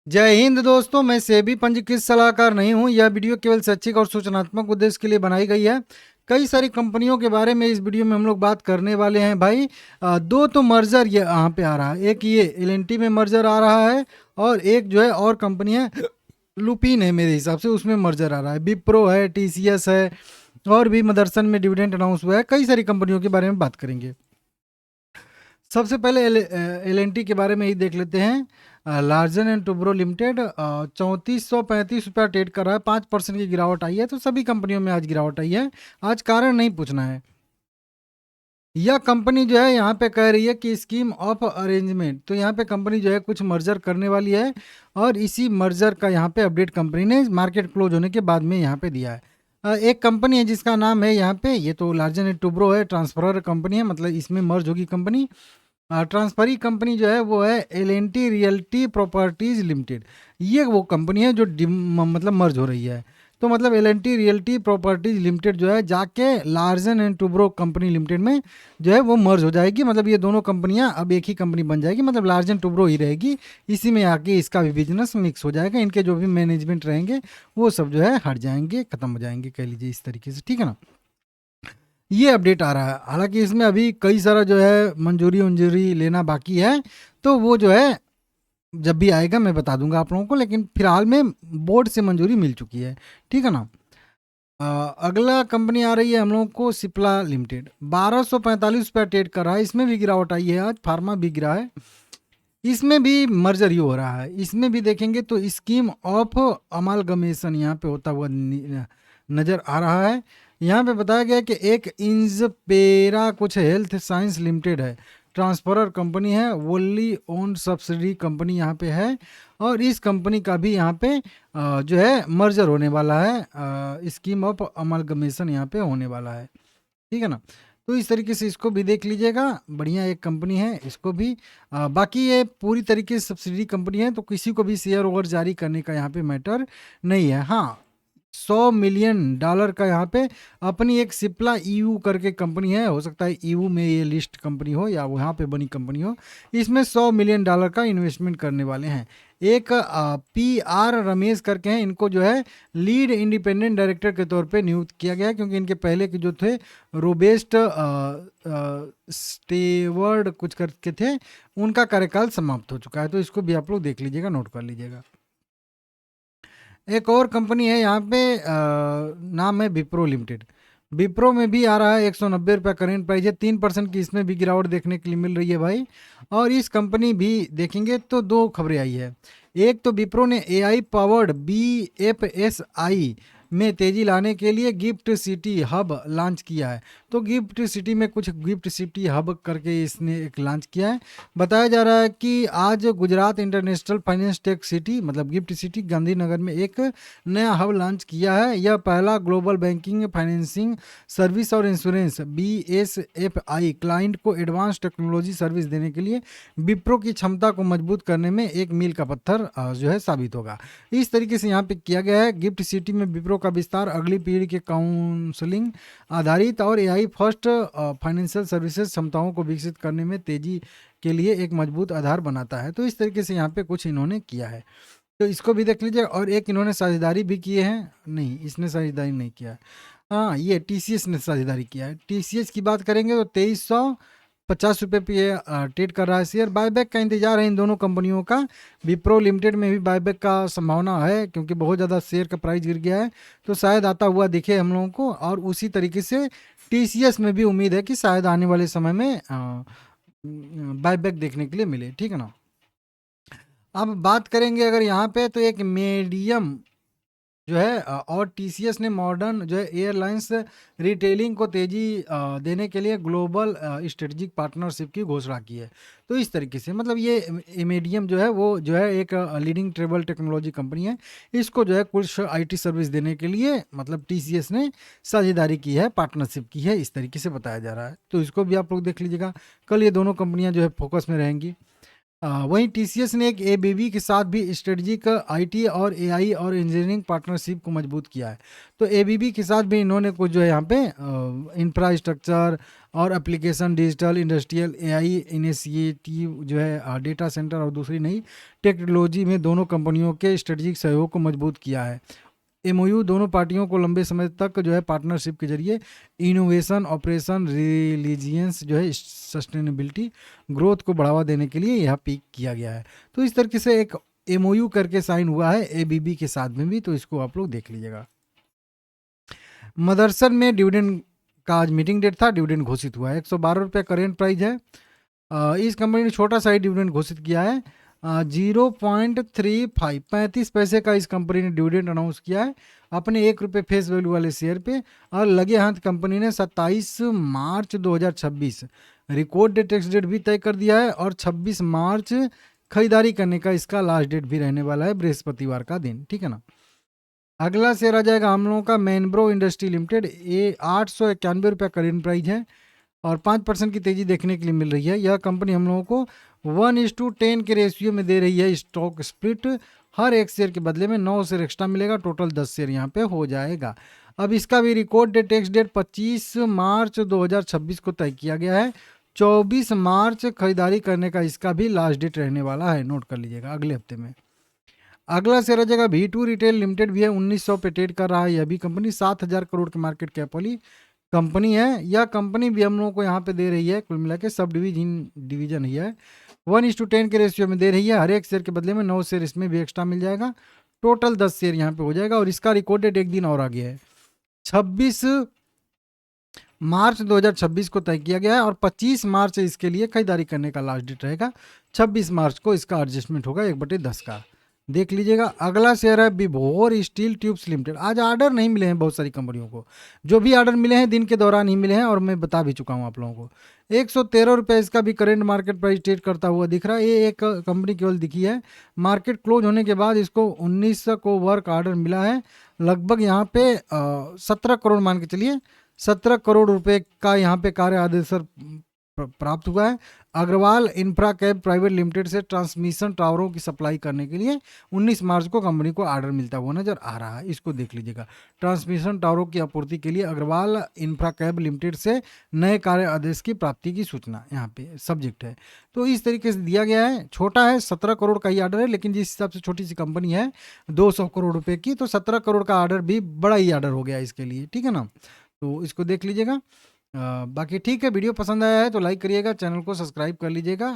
जय हिंद दोस्तों, मैं सेबी पंजीकृत सलाहकार नहीं हूं। यह वीडियो केवल शैक्षिक और सूचनात्मक उद्देश्य के लिए बनाई गई है। कई सारी कंपनियों के बारे में इस वीडियो में हम लोग बात करने वाले हैं भाई। दो तो मर्जर ये यहाँ पे आ रहा है, एक ये एलएनटी में मर्जर आ रहा है और एक जो है और कंपनी है लुपिन है, मेरे हिसाब से उसमें मर्जर आ रहा है। विप्रो है, टीसीएस है और भी मदरसन में डिविडेंड अनाउंस हुआ है। कई सारी कंपनियों के बारे में बात करेंगे। सबसे पहले एल के बारे में ही देख लेते हैं। लार्जन एंड टुब्रो लिमिटेड 3435 रुपया ट्रेड कर रहा है। 5% की गिरावट आई है। तो सभी कंपनियों में आज गिरावट आई है। आज कारण नहीं पूछना है। यह कंपनी जो है यहाँ पे कह रही है कि स्कीम ऑफ अरेंजमेंट, तो यहाँ पे कंपनी जो है कुछ मर्जर करने वाली है और इसी मर्जर का यहाँ पे अपडेट कंपनी ने मार्केट क्लोज होने के बाद में यहाँ पे दिया है। एक कंपनी है जिसका नाम है यहाँ पे, ये तो लार्जन एंड टुब्रो है, ट्रांसफरर कंपनी है, मतलब इसमें मर्ज होगी कंपनी। ट्रांसफरी कंपनी जो है वो है एल रियल्टी प्रॉपर्टीज लिमिटेड। ये वो कंपनी है जो मतलब मर्ज हो रही है। तो मतलब एल रियल्टी प्रॉपर्टीज लिमिटेड जो है जाके लार्जन एंड टुब्रो कंपनी लिमिटेड में जो है वो मर्ज हो जाएगी। मतलब ये दोनों कंपनियां अब एक ही कंपनी बन जाएगी, मतलब लार्जन टुब्रो ही रहेगी। इसी में आके इसका भी बिजनेस मिक्स हो जाएगा। इनके जो भी मैनेजमेंट रहेंगे वो सब जो है हट जाएंगे, खत्म हो जाएंगे, कह लीजिए इस तरीके से, ठीक है ना। ये अपडेट आ रहा है। हालांकि इसमें अभी कई सारा जो है मंजूरी उंजूरी लेना बाकी है, तो वो जो है जब भी आएगा मैं बता दूंगा आप लोगों को। लेकिन फिलहाल में बोर्ड से मंजूरी मिल चुकी है, ठीक है ना। अगला कंपनी आ रही है हम लोगों को सिप्ला लिमिटेड। 1245 रुपया ट्रेड कर रहा है। इसमें भी गिरावट आई है। आज फार्मा भी गिरा है। इसमें भी मर्जर ही हो रहा है। इसमें भी देखेंगे तो स्कीम ऑफ अमालगमेशन यहाँ पे होता हुआ नजर आ रहा है। यहाँ पे बताया गया कि एक इंजपेरा कुछ हेल्थ साइंस लिमिटेड है, ट्रांसफरर कंपनी है, वोली ओन सब्सिडी कंपनी यहाँ पे है और इस कंपनी का भी यहाँ पे जो है मर्जर होने वाला है। स्कीम ऑफ अमालगमेशन यहाँ पे होने वाला है, ठीक है ना। तो इस तरीके से इसको भी देख लीजिएगा। बढ़िया एक कंपनी है, इसको भी बाकी ये पूरी तरीके से सब्सिडी कंपनी है, तो किसी को भी शेयर ओवर जारी करने का यहाँ पे मैटर नहीं है। हाँ, $100 मिलियन का यहाँ पे अपनी एक सिप्ला ईयू करके कंपनी है, हो सकता है ईयू में ये लिस्ट कंपनी हो या वहाँ पे बनी कंपनी हो। इसमें $100 मिलियन का इन्वेस्टमेंट करने वाले हैं। एक PR रमेश करके हैं, इनको जो है लीड इंडिपेंडेंट डायरेक्टर के तौर पे नियुक्त किया गया है, क्योंकि इनके पहले के जो थे रोबेस्ट स्टेवर्ड कुछ करके थे, उनका कार्यकाल समाप्त हो चुका है। तो इसको भी आप लोग देख लीजिएगा, नोट कर लीजिएगा। एक और कंपनी है यहाँ पे, नाम है विप्रो लिमिटेड। विप्रो में भी आ रहा है 190 रुपया करेंट प्राइस है। 3% की इसमें भी गिरावट देखने के लिए मिल रही है भाई। और इस कंपनी भी देखेंगे तो दो खबरें आई है। एक तो विप्रो ने AI पावर्ड BFSI में तेजी लाने के लिए गिफ्ट सिटी हब लॉन्च किया है। तो गिफ्ट सिटी में कुछ गिफ्ट सिटी हब करके इसने एक लॉन्च किया है। बताया जा रहा है कि आज Gujarat international finance tech city, मतलब गिफ्ट सिटी, गांधीनगर में एक नया हब लॉन्च किया है। यह पहला ग्लोबल बैंकिंग, फाइनेंसिंग सर्विस और इंश्योरेंस BSFI क्लाइंट को एडवांस टेक्नोलॉजी सर्विस देने के लिए विप्रो की क्षमता को मजबूत करने में एक मील का पत्थर जो है साबित होगा। इस तरीके से यहाँ पे किया गया है। गिफ्ट सिटी में विप्रो का विस्तार अगली पीढ़ी के काउंसलिंग आधारित और AI फर्स्ट फाइनेंशियल सर्विसेज क्षमताओं को विकसित करने में तेजी के लिए एक मजबूत आधार बनाता है। तो इस तरीके से यहाँ पे कुछ इन्होंने किया है, तो इसको भी देख लीजिए। और एक इन्होंने साझेदारी भी किए हैं, नहीं इसने साझेदारी नहीं किया है। हाँ, ये TCS ने साझेदारी किया है। TCS की बात करेंगे तो 2350 रुपये पे ट्रेड कर रहा है शेयर। बायबैक का इंतजार है इन दोनों कंपनियों का। विप्रो लिमिटेड में भी बायबैक का संभावना है, क्योंकि बहुत ज़्यादा शेयर का प्राइस गिर गया है, तो शायद आता हुआ दिखे हम लोगों को। और उसी तरीके से TCS में भी उम्मीद है कि शायद आने वाले समय में बायबैक देखने के लिए मिले, ठीक है ना। अब बात करेंगे अगर यहाँ पे, तो एक मीडियम जो है और TCS ने मॉडर्न जो है एयरलाइंस रिटेलिंग को तेजी देने के लिए ग्लोबल स्ट्रेटेजिक पार्टनरशिप की घोषणा की है। तो इस तरीके से मतलब ये मीडियम जो है वो जो है एक लीडिंग ट्रेवल टेक्नोलॉजी कंपनी है। इसको जो है कुछ IT सर्विस देने के लिए मतलब TCS ने साझेदारी की है, पार्टनरशिप की है, इस तरीके से बताया जा रहा है। तो इसको भी आप लोग देख लीजिएगा। कल ये दोनों कंपनियां जो है फोकस में रहेंगी। वहीं टीसीएस ने एक एबीबी के साथ भी स्ट्रेटजिक आईटी और एआई और इंजीनियरिंग पार्टनरशिप को मजबूत किया है। तो एबीबी के साथ भी इन्होंने कुछ जो है यहाँ पे इंफ्रास्ट्रक्चर और application, digital, industrial, AI initiative जो है, डेटा सेंटर और दूसरी नई टेक्नोलॉजी में दोनों कंपनियों के स्ट्रेटजिक सहयोग को मजबूत किया है। एमओयू दोनों पार्टियों को लंबे समय तक जो है पार्टनरशिप के जरिए इनोवेशन, ऑपरेशन, रिलीजियंस जो है, सस्टेनेबिलिटी, ग्रोथ को बढ़ावा देने के लिए यह पिक किया गया है। तो इस तरीके से एक एमओयू करके साइन हुआ है एबीबी के साथ में भी, तो इसको आप लोग देख लीजिएगा। मदरसन में डिविडेंड का आज मीटिंग डेट था, डिविडेंड घोषित हुआ है, 112 रुपये करेंट प्राइस है। इस कंपनी ने छोटा सा ही डिविडेंड घोषित किया है, 0.35 35 पैसे का इस कंपनी ने डिविडेंड अनाउंस किया है अपने 1 रुपये फेस वैल्यू वाले शेयर पे। और लगे हाथ कंपनी ने 27 मार्च 2026 रिकॉर्ड डेट, टैक्स डेट भी तय कर दिया है और 26 मार्च खरीदारी करने का इसका लास्ट डेट भी रहने वाला है, बृहस्पतिवार का दिन, ठीक है ना। अगला शेयर आ जाएगा हम लोगों का मैनब्रो इंडस्ट्री लिमिटेड, ये 891 रुपये करेंट प्राइस है और 5% की तेजी देखने के लिए मिल रही है। यह कंपनी हम लोगों को 1:10 के रेशियो में दे रही है स्टॉक स्प्लिट, हर एक शेयर के बदले में 9 शेयर एक्स्ट्रा मिलेगा, टोटल 10 शेयर यहाँ पे हो जाएगा। अब इसका भी रिकॉर्ड डेट, टैक्स डेट 25 मार्च 2026 को तय किया गया है। 24 मार्च खरीदारी करने का इसका भी लास्ट डेट रहने वाला है, नोट कर लीजिएगा अगले हफ्ते में। अगला शेयर आ जाएगा V2 रिटेल लिमिटेड, भी है 1900 पे ट्रेड कर रहा है। यह भी कंपनी 7,000 करोड़ के मार्केट कैप वाली कंपनी है। यह कंपनी भी हम लोगों को यहाँ पे दे रही है, कुल मिला के सब डिवीजन ही है, 1:10 के रेशियो में दे रही है। हर एक शेयर के बदले में 9 शेयर इसमें भी एक्स्ट्रा मिल जाएगा, टोटल 10 शेयर यहाँ पे हो जाएगा। और इसका रिकॉर्ड डेट एक दिन और आ गया है, 26 मार्च 2026 को तय किया गया है और 25 मार्च इसके लिए खरीदारी करने का लास्ट डेट रहेगा। 26 मार्च को इसका एडजस्टमेंट होगा 1/10 का, देख लीजिएगा। अगला शेयर है विभोर स्टील ट्यूब्स लिमिटेड। आज ऑर्डर नहीं मिले हैं बहुत सारी कंपनियों को, जो भी ऑर्डर मिले हैं दिन के दौरान ही मिले हैं और मैं बता भी चुका हूं आप लोगों को। 113 रुपये इसका भी करेंट मार्केट प्राइस ट्रेड करता हुआ दिख रहा है। ये एक कंपनी केवल दिखी है, मार्केट क्लोज होने के बाद इसको 1900 को वर्क ऑर्डर मिला है, लगभग यहाँ पे 17 करोड़ मान के चलिए, 17 करोड़ रुपए का यहाँ पे कार्य आदेश प्राप्त हुआ है। Agarwal infra cab private limited से ट्रांसमिशन टावरों की सप्लाई करने के लिए 19 मार्च को कंपनी को ऑर्डर मिलता हुआ नजर आ रहा है, इसको देख लीजिएगा। ट्रांसमिशन टावरों की आपूर्ति के लिए अग्रवाल इंफ्रा कैब लिमिटेड से नए कार्य आदेश की प्राप्ति की सूचना यहाँ पे सब्जेक्ट है। तो इस तरीके से दिया गया है, छोटा है, 17 करोड़ का ही ऑर्डर है, लेकिन जिस हिसाब से छोटी सी कंपनी है 200 करोड़ रुपए की, तो 17 करोड़ का ऑर्डर भी बड़ा ही ऑर्डर हो गया इसके लिए, ठीक है ना। तो इसको देख लीजिएगा। बाकी ठीक है, वीडियो पसंद आया है तो लाइक करिएगा, चैनल को सब्सक्राइब कर लीजिएगा।